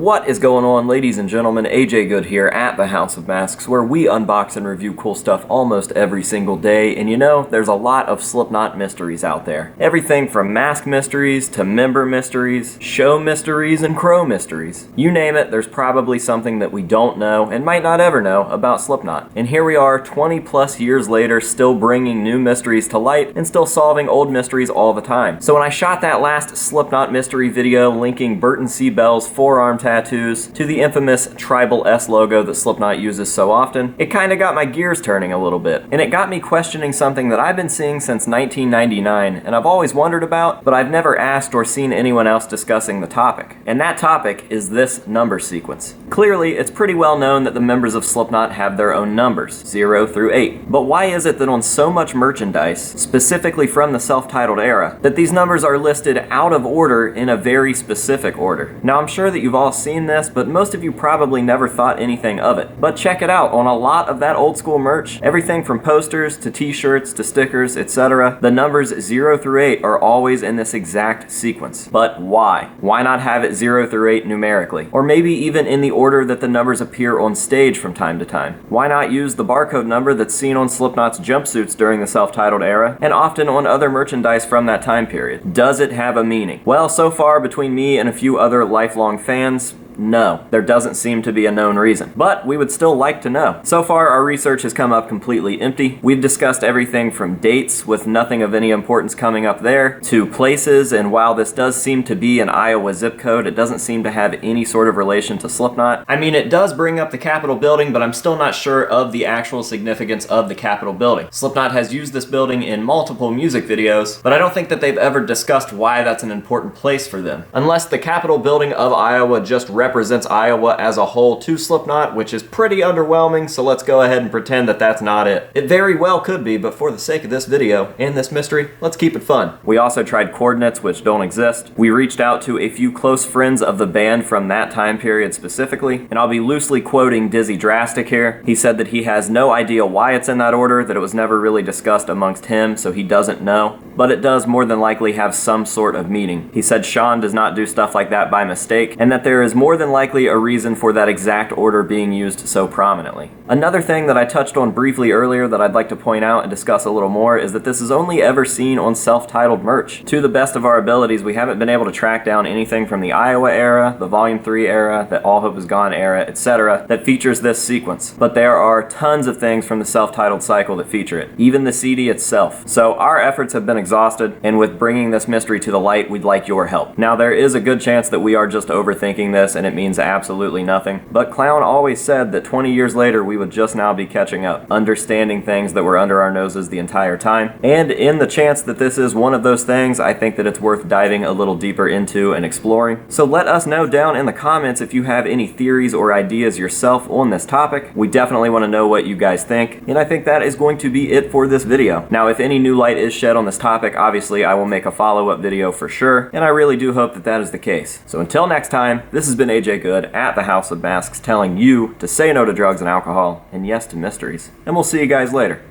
What is going on, ladies and gentlemen? AJ Good here at the House of Masks, where we unbox and review cool stuff almost every single day. And you know, there's a lot of Slipknot mysteries out there. Everything from mask mysteries to member mysteries, show mysteries, and crow mysteries. You name it, there's probably something that we don't know and might not ever know about Slipknot. And here we are 20 plus years later, still bringing new mysteries to light and still solving old mysteries all the time. So when I shot that last Slipknot mystery video linking Burton C. Bell's forearm tattoos to the infamous Tribal S logo that Slipknot uses so often, it kinda got my gears turning a little bit. And it got me questioning something that I've been seeing since 1999 and I've always wondered about, but I've never asked or seen anyone else discussing the topic. And that topic is this number sequence. Clearly, it's pretty well known that the members of Slipknot have their own numbers, 0 through 8. But why is it that on so much merchandise, specifically from the self-titled era, that these numbers are listed out of order in a very specific order? Now, I'm sure that you've all seen this, but most of you probably never thought anything of it. But check it out, on a lot of that old school merch, everything from posters to t-shirts to stickers, etc., the numbers 0 through 8 are always in this exact sequence. But why? Why not have it 0 through 8 numerically? Or maybe even in the order that the numbers appear on stage from time to time? Why not use the barcode number that's seen on Slipknot's jumpsuits during the self-titled era, and often on other merchandise from that time period? Does it have a meaning? Well, so far between me and a few other lifelong fans, no, there doesn't seem to be a known reason, but we would still like to know. So far, our research has come up completely empty. We've discussed everything from dates, with nothing of any importance coming up there, to places, and while this does seem to be an Iowa zip code, it doesn't seem to have any sort of relation to Slipknot. I mean, it does bring up the Capitol building, but I'm still not sure of the actual significance of the Capitol building. Slipknot has used this building in multiple music videos, but I don't think that they've ever discussed why that's an important place for them. Unless the Capitol building of Iowa just represents Iowa as a whole to Slipknot, which is pretty underwhelming, so let's go ahead and pretend that that's not it. It very well could be, but for the sake of this video and this mystery, let's keep it fun. We also tried coordinates, which don't exist. We reached out to a few close friends of the band from that time period specifically, and I'll be loosely quoting Dizzy Drastic here. He said that he has no idea why it's in that order, that it was never really discussed amongst him, so he doesn't know, but it does more than likely have some sort of meaning. He said Sean does not do stuff like that by mistake, and that there is more than likely a reason for that exact order being used so prominently. Another thing that I touched on briefly earlier that I'd like to point out and discuss a little more is that this is only ever seen on self-titled merch. To the best of our abilities, we haven't been able to track down anything from the Iowa era, the Volume 3 era, the All Hope Is Gone era, etc. that features this sequence. But there are tons of things from the self-titled cycle that feature it, even the CD itself. So our efforts have been exhausted, and with bringing this mystery to the light, we'd like your help. Now, there is a good chance that we are just overthinking this and it means absolutely nothing, but Clown always said that 20 years later we would just now be catching up, understanding things that were under our noses the entire time. And in the chance that this is one of those things, I think that it's worth diving a little deeper into and exploring. So let us know down in the comments if you have any theories or ideas yourself on this topic. We definitely want to know what you guys think, and I think that is going to be it for this video. Now, if any new light is shed on this topic, obviously I will make a follow-up video for sure, and I really do hope that that is the case. So until next time, this has been AJ Good at the House of Masks, telling you to say no to drugs and alcohol, and yes to mysteries. And we'll see you guys later.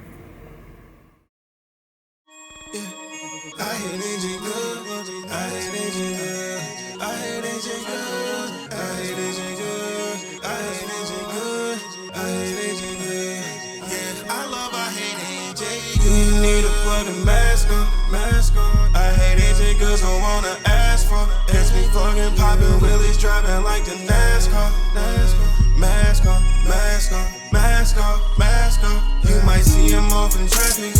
You need to put a mask on. I hate AJ girls don't wanna ask for. Catch me fucking poppin' wheelies, driving like the NASCAR. Mask on. You might see him off in traffic.